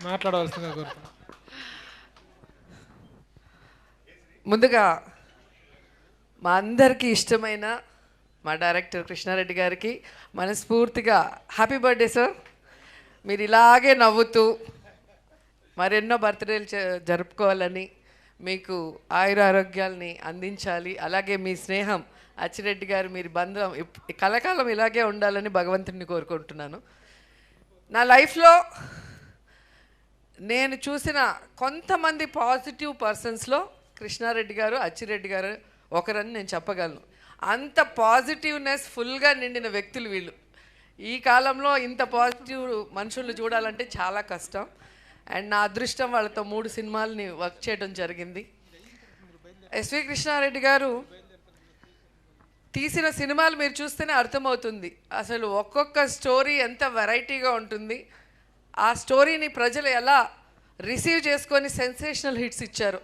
మాట్లాడవలసిందిగా కోరుతున్నాను. ముందుగా మా అందరికీ ఇష్టమైన మా డైరెక్టర్ కృష్ణారెడ్డి గారికి మనస్ఫూర్తిగా హ్యాపీ బర్త్డే సార్. మీరు ఇలాగే నవ్వుతూ మరెన్నో బర్త్డేలు జరుపుకోవాలని, మీకు ఆయుర ఆరోగ్యాలని అందించాలి. అలాగే మీ స్నేహం అచ్చిరెడ్డి గారు, మీరు బంధం కలకాలం ఇలాగే ఉండాలని భగవంతుడిని కోరుకుంటున్నాను. నా లైఫ్లో నేను చూసిన కొంతమంది పాజిటివ్ పర్సన్స్లో కృష్ణారెడ్డి గారు, అచ్చిరెడ్డి గారు ఒకరని నేను చెప్పగలను. అంత పాజిటివ్నెస్ ఫుల్గా నిండిన వ్యక్తులు వీళ్ళు. ఈ కాలంలో ఇంత పాజిటివ్ మనుషులను చూడాలంటే చాలా కష్టం. అండ్ నా అదృష్టం వాళ్ళతో 3 సినిమాలని వర్క్ చేయడం జరిగింది. ఎస్వి కృష్ణారెడ్డి గారు తీసిన సినిమాలు మీరు చూస్తేనే అర్థమవుతుంది అసలు ఒక్కొక్క స్టోరీ ఎంత వెరైటీగా ఉంటుంది. ఆ స్టోరీని ప్రజలు ఎలా రిసీవ్ చేసుకొని సెన్సేషనల్ హిట్స్ ఇచ్చారు.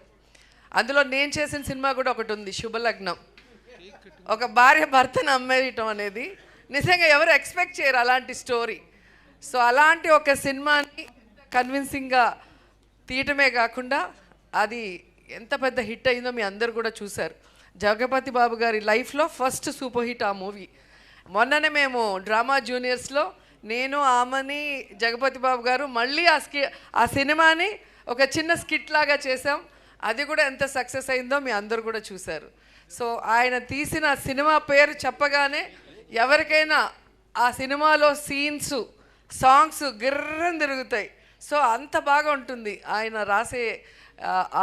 అందులో నేను చేసిన సినిమా కూడా ఒకటి ఉంది, శుభలగ్నం. ఒక భార్య భర్తను అమ్మేయటం అనేది నిజంగా ఎవరు ఎక్స్పెక్ట్ చేయరు అలాంటి స్టోరీ. సో అలాంటి ఒక సినిమాని కన్విన్సింగ్గా తీయటమే కాకుండా అది ఎంత పెద్ద హిట్ అయిందో మీ అందరు కూడా చూశారు. జగపతి బాబు గారి లైఫ్లో ఫస్ట్ సూపర్ హిట్ ఆ మూవీ. మొన్ననే మేము డ్రామా జూనియర్స్లో నేను, ఆమని, జగపతి బాబు గారు మళ్ళీ ఆ సినిమాని ఒక చిన్న స్కిట్ లాగా చేసాం. అది కూడా ఎంత సక్సెస్ అయిందో మీ అందరు కూడా చూశారు. సో ఆయన తీసిన సినిమా పేరు చెప్పగానే ఎవరికైనా ఆ సినిమాలో సీన్స్, సాంగ్స్ గిర్రం తిరుగుతాయి. సో అంత బాగా ఉంటుంది ఆయన రాసే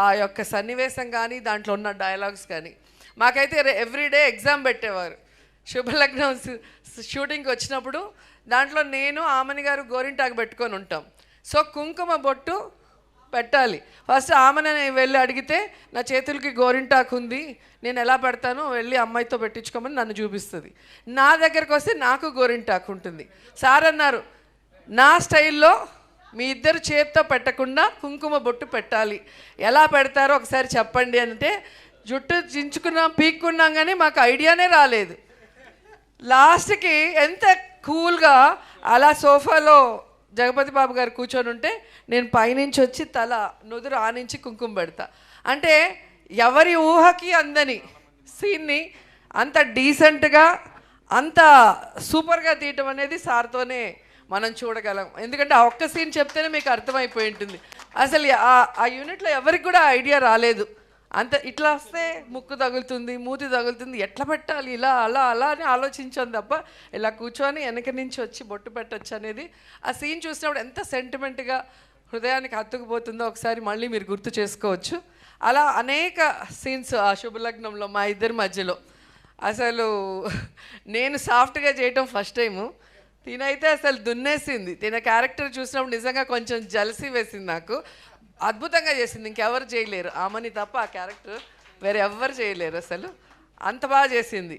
ఆ యొక్క సన్నివేశం కానీ దాంట్లో ఉన్న డైలాగ్స్ కానీ. మాకైతే ఎవ్రీడే ఎగ్జామ్ పెట్టేవారు. శుభలగ్నం షూటింగ్కి వచ్చినప్పుడు దాంట్లో నేను, ఆమని గారు గోరింటాకు పెట్టుకొని ఉంటాం. సో కుంకుమ బొట్టు పెట్టాలి. ఫస్ట్ ఆమెను వెళ్ళి అడిగితే నా చేతులకి గోరింటాకు ఉంది, నేను ఎలా పెడతానో వెళ్ళి అమ్మాయితో పెట్టించుకోమని నన్ను చూపిస్తుంది. నా దగ్గరకు వస్తే నాకు గోరింటాకు ఉంటుంది. సార్ అన్నారు, నా స్టైల్లో మీ ఇద్దరు చేత్తో పెట్టకుండా కుంకుమ బొట్టు పెట్టాలి, ఎలా పెడతారో ఒకసారి చెప్పండి అంటే జుట్టు చించుకున్నాం, పీక్కున్నాం, కానీ మాకు ఐడియానే రాలేదు. లాస్ట్కి ఎంత కూల్గా అలా సోఫాలో జగపతి బాబు గారు కూర్చొని ఉంటే నేను పైనుంచి వచ్చి తల నుదురు ఆనించి కుంకుమ పెడతా. అంటే ఎవరి ఊహకి అందని సీన్ని అంత డీసెంట్గా అంత సూపర్గా తీయటం అనేది సార్తోనే మనం చూడగలం. ఎందుకంటే ఆ ఒక్క సీన్ చెప్తేనే మీకు అర్థమైపోయి ఉంటుంది. అసలు ఆ యూనిట్లో ఎవరికి కూడా ఐడియా రాలేదు. అంత ఇట్లా వస్తే ముక్కు తగులుతుంది, మూతి తగులుతుంది, ఎట్లా పెట్టాలి, ఇలా అలా అలా అని ఆలోచించాను తప్ప ఇలా కూర్చొని వెనక నుంచి వచ్చి బొట్టు పెట్టచ్చు అనేది ఆ సీన్ చూసినప్పుడు ఎంత సెంటిమెంట్గా హృదయానికి హత్తుకుపోతుందో ఒకసారి మళ్ళీ మీరు గుర్తు చేసుకోవచ్చు. అలా అనేక సీన్స్ ఆ శుభలగ్నంలో మా ఇద్దరి మధ్యలో. అసలు నేను సాఫ్ట్గా చేయటం ఫస్ట్ టైము, తినైతే అసలు దున్నేసింది. తిన క్యారెక్టర్ చూసినప్పుడు నిజంగా కొంచెం జలసి వేసింది నాకు. అద్భుతంగా చేసింది, ఇంకెవరు చేయలేరు, ఆమెని తప్ప ఆ క్యారెక్టర్ వేరే ఎవ్వరు చేయలేరు. అసలు అంత బాగా చేసింది.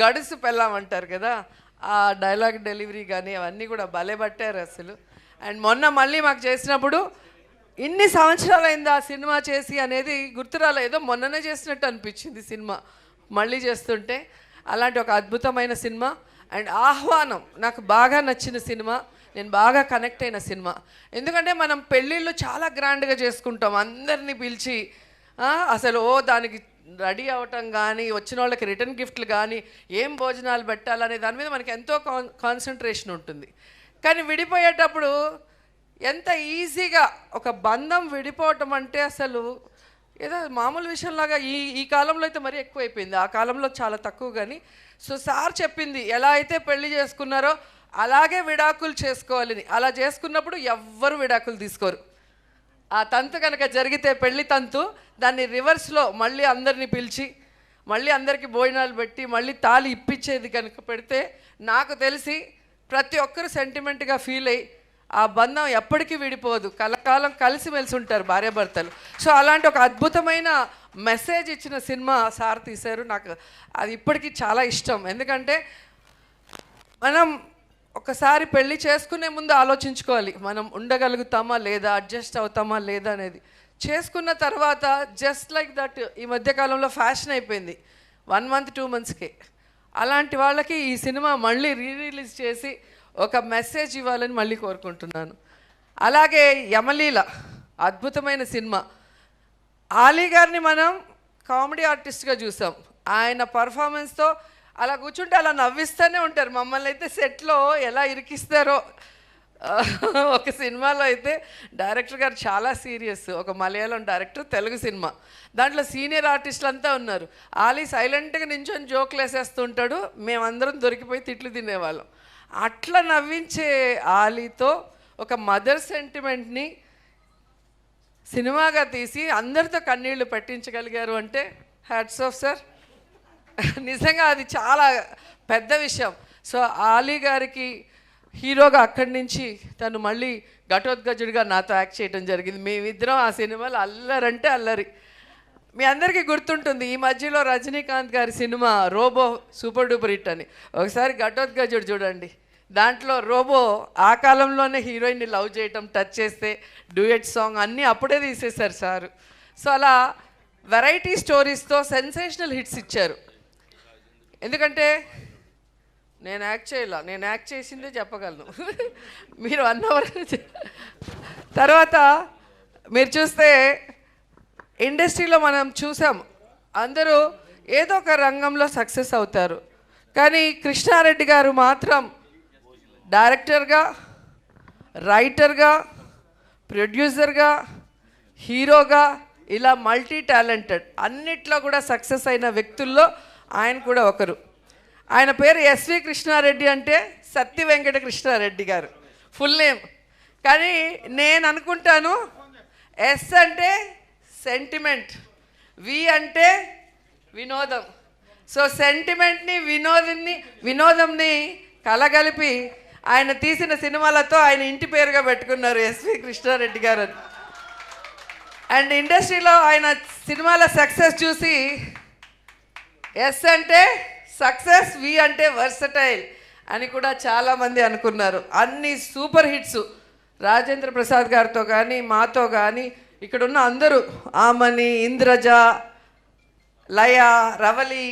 గడుసు పెళ్ళామంటారు కదా, ఆ డైలాగ్ డెలివరీ కానీ అవన్నీ కూడా భలే పట్టారు అసలు. అండ్ మొన్న మళ్ళీ మాకు చేసినప్పుడు ఇన్ని సంవత్సరాలు అయింది ఆ సినిమా చేసి అనేది గుర్తురాలే, ఏదో మొన్ననే చేసినట్టు అనిపించింది సినిమా మళ్ళీ చేస్తుంటే. అలాంటి ఒక అద్భుతమైన సినిమా. అండ్ ఆహ్వానం నాకు బాగా నచ్చిన సినిమా, నేను బాగా కనెక్ట్ అయిన సినిమా. ఎందుకంటే మనం పెళ్ళిళ్ళు చాలా గ్రాండ్గా చేసుకుంటాం, అందరినీ పిలిచి అసలు దానికి రెడీ అవ్వటం కానీ, వచ్చిన వాళ్ళకి రిటర్న్ గిఫ్ట్లు కానీ, ఏం భోజనాలు పెట్టాలనే దాని మీద మనకి ఎంతో కాన్సన్ట్రేషన్ ఉంటుంది. కానీ విడిపోయేటప్పుడు ఎంత ఈజీగా ఒక బంధం విడిపోవటం అంటే అసలు ఏదో మామూలు విషయంలాగా ఈ కాలంలో అయితే మరీ ఎక్కువైపోయింది, ఆ కాలంలో చాలా తక్కువ. కానీ సో సార్ చెప్పింది ఎలా అయితే పెళ్లి చేసుకున్నారో అలాగే విడాకులు చేసుకోవాలని. అలా చేసుకున్నప్పుడు ఎవ్వరు విడాకులు తీసుకోరు. ఆ తంతు కనుక జరిగితే పెళ్లి తంతు, దాన్ని రివర్స్లో మళ్ళీ అందరినీ పిలిచి మళ్ళీ అందరికీ భోజనాలు పెట్టి మళ్ళీ తాళి ఇప్పించేది కనుక పెడితే నాకు తెలిసి ప్రతి ఒక్కరు సెంటిమెంట్గా ఫీల్ అయ్యి ఆ బంధం ఎప్పటికీ విడిపోదు, కలకాలం కలిసిమెలిసి ఉంటారు భార్యాభర్తలు. సో అలాంటి ఒక అద్భుతమైన మెసేజ్ ఇచ్చిన సినిమా సార్ తీశారు. నాకు అది ఇప్పటికీ చాలా ఇష్టం. ఎందుకంటే మనం ఒకసారి పెళ్ళి చేసుకునే ముందు ఆలోచించుకోవాలి, మనం ఉండగలుగుతామా లేదా, అడ్జస్ట్ అవుతామా లేదా అనేది. చేసుకున్న తర్వాత జస్ట్ లైక్ దట్ ఈ మధ్యకాలంలో ఫ్యాషన్ అయిపోయింది 1 month 2 monthsకే. అలాంటి వాళ్ళకి ఈ సినిమా మళ్ళీ రిలీజ్ చేసి ఒక మెసేజ్ ఇవ్వాలని మళ్ళీ కోరుకుంటున్నాను. అలాగే యమలీల అద్భుతమైన సినిమా. ఆలీ గారిని మనం కామెడీ ఆర్టిస్ట్గా చూసాం. ఆయన పర్ఫార్మెన్స్తో అలా కూర్చుంటే అలా నవ్విస్తూనే ఉంటారు మమ్మల్ని. అయితే సెట్లో ఎలా ఇరికిస్తారో. ఒక సినిమాలో అయితే డైరెక్టర్ గారు చాలా సీరియస్, ఒక మలయాళం డైరెక్టర్, తెలుగు సినిమా. దాంట్లో సీనియర్ ఆర్టిస్టులు అంతా ఉన్నారు. ఆలీ సైలెంట్గా నించొని జోకులు వేసేస్తుంటాడు, మేమందరం దొరికిపోయి తిట్లు తినేవాళ్ళం. అట్లా నవ్వించే ఆలీతో ఒక మదర్ సెంటిమెంట్ని సినిమాగా తీసి అందరితో కన్నీళ్లు పెట్టించగలిగారు అంటే హ్యాట్స్ ఆఫ్ సార్. నిజంగా అది చాలా పెద్ద విషయం. సో ఆలీ గారికి హీరోగా అక్కడి నుంచి తను మళ్ళీ ఘటోత్కచుడిగా నాతో యాక్ట్ చేయడం జరిగింది. మేమిద్దరం ఆ సినిమాలో అల్లరంటే అల్లరి. మీ అందరికీ గుర్తుంటుంది, ఈ మధ్యలో రజనీకాంత్ గారి cinema robo super duper hit అని. ఒకసారి ఘటోత్కచుడు చూడండి, దాంట్లో రోబో ఆ కాలంలోనే హీరోయిన్ని లవ్ చేయటం, టచ్ చేస్తే డ్యూయట్ సాంగ్ అన్నీ అప్పుడే తీసేశారు సారు. సో అలా వెరైటీ స్టోరీస్తో సెన్సేషనల్ హిట్స్ ఇచ్చారు. ఎందుకంటే నేను యాక్ట్ చేయాల, నేను యాక్ట్ చేసిందే చెప్పగలను. మీరు 1 అవర్ తర్వాత మీరు చూస్తే ఇండస్ట్రీలో మనం చూసాం, అందరూ ఏదో ఒక రంగంలో సక్సెస్ అవుతారు. కానీ కృష్ణారెడ్డి గారు మాత్రం డైరెక్టర్గా, రైటర్గా, ప్రొడ్యూసర్గా, హీరోగా ఇలా మల్టీ టాలెంటెడ్ అన్నిట్లో కూడా సక్సెస్ అయిన వ్యక్తుల్లో ఆయన కూడా ఒకరు. ఆయన పేరు ఎస్వి కృష్ణారెడ్డి, అంటే సత్య వెంకట కృష్ణారెడ్డి గారు ఫుల్ నేమ్. కానీ నేను అనుకుంటాను ఎస్ అంటే సెంటిమెంట్, వి అంటే వినోదం. సో సెంటిమెంట్ని వినోదంని కలగలిపి ఆయన తీసిన సినిమాలతో ఆయన ఇంటి పేరుగా పెట్టుకున్నారు ఎస్వి కృష్ణారెడ్డి గారు. అండ్ ఇండస్ట్రీలో ఆయన సినిమాల సక్సెస్ చూసి ఎస్ అంటే సక్సెస్, వి అంటే వర్సటైల్ అని కూడా చాలామంది అనుకున్నారు. అన్ని సూపర్ హిట్స్ రాజేంద్ర ప్రసాద్ గారితో కానీ మాతో కానీ ఇక్కడున్న అందరూ, ఆమని, ఇంద్రజ, లయ, రవలి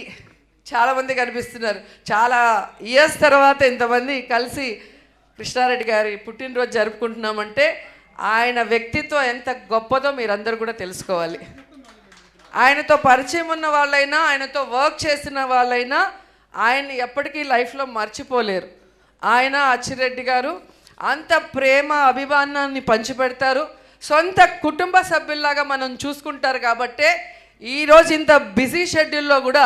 చాలామంది కనిపిస్తున్నారు. చాలా ఇయర్స్ తర్వాత ఇంతమంది కలిసి కృష్ణారెడ్డి గారి పుట్టినరోజు జరుపుకుంటున్నామంటే ఆయన వ్యక్తిత్వం ఎంత గొప్పదో మీరందరూ కూడా తెలుసుకోవాలి. ఆయనతో పరిచయం ఉన్న వాళ్ళైనా, ఆయనతో వర్క్ చేసిన వాళ్ళైనా ఆయన్ని ఎప్పటికీ లైఫ్లో మర్చిపోలేరు. ఆయన అచ్చిరెడ్డి గారు అంత ప్రేమ అభిమానాన్ని పంచిపెడతారు. సొంత కుటుంబ సభ్యుల్లాగా మనం చూసుకుంటారు. కాబట్టే ఈరోజు ఇంత బిజీ షెడ్యూల్లో కూడా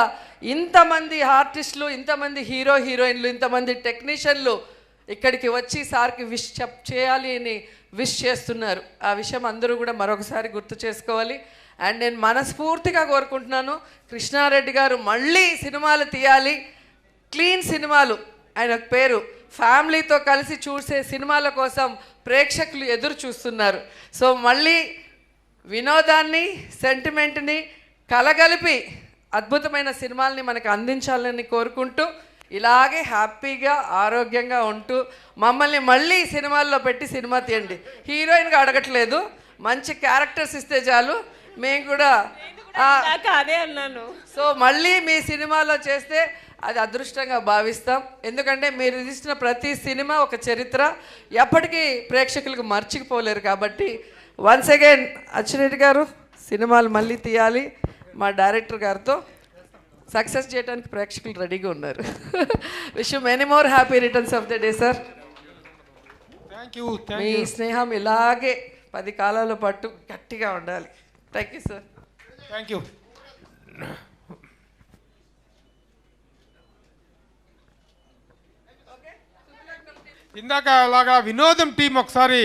ఇంతమంది ఆర్టిస్టులు, ఇంతమంది హీరోయిన్లు, ఇంతమంది టెక్నీషియన్లు ఇక్కడికి వచ్చి సార్కి విష్ చేయాలి అని విష్ చేస్తున్నారు. ఆ విషయం అందరూ కూడా మరొకసారి గుర్తు చేసుకోవాలి. అండ్ నేను మనస్ఫూర్తిగా కోరుకుంటున్నాను, కృష్ణారెడ్డి గారు మళ్ళీ సినిమాలు తీయాలి, క్లీన్ సినిమాలు. ఆయన పేరు ఫ్యామిలీతో కలిసి చూసే సినిమాల కోసం ప్రేక్షకులు ఎదురు చూస్తున్నారు. సో మళ్ళీ వినోదాన్ని, సెంటిమెంట్ని కలగలిపి అద్భుతమైన సినిమాల్ని మనకు అందించాలని కోరుకుంటూ, ఇలాగే హ్యాపీగా ఆరోగ్యంగా ఉంటూ మమ్మల్ని మళ్ళీ సినిమాల్లో పెట్టి సినిమా తీయండి. హీరోయిన్గా అడగట్లేదు, మంచి క్యారెక్టర్స్ ఇస్తే చాలు, మేము కూడా అదే అన్నాను. సో మళ్ళీ మీ సినిమాలో చేస్తే అది అదృష్టంగా భావిస్తాం. ఎందుకంటే మీరు తీసిన ప్రతి సినిమా ఒక చరిత్ర, ఎప్పటికీ ప్రేక్షకులకు మర్చిపోలేరు. కాబట్టి వన్స్ అగైన్ అచ్చిరెడ్డి గారు సినిమాలు మళ్ళీ తీయాలి, మా డైరెక్టర్ గారితో సక్సెస్ చేయడానికి ప్రేక్షకులు రెడీగా ఉన్నారు. Wish you many more happy returns of the day sir. మీ స్నేహం ఇలాగే 10 కాలాల పాటు గట్టిగా ఉండాలి. Thank you sir. Thank you. ఇందాక అలాగా వినోదం టీం ఒకసారి